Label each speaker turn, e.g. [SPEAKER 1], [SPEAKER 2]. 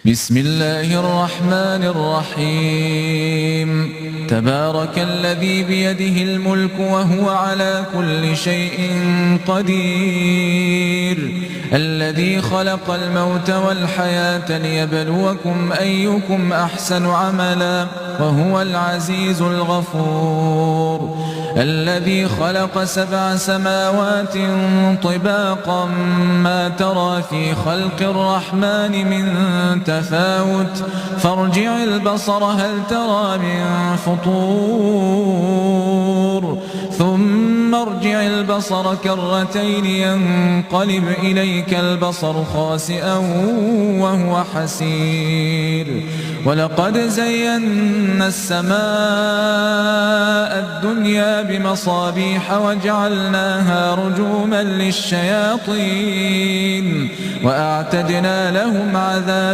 [SPEAKER 1] بسم الله الرحمن الرحيم تبارك الذي بيده الملك وهو على كل شيء قدير الذي خلق الموت والحياة ليبلوكم أيكم أحسن عملا وهو العزيز الغفور الذي خلق 7 سماوات طباقا ما ترى في خلق الرحمن من تفاوت فارجع البصر هل ترى من فطور ثم ارجع البصر كرتين ينقلب إليك البصر خاسئا وهو حسير ولقد زينا السماء الدنيا بمصابيح وجعلناها رجوما للشياطين وأعتدنا لهم عذاب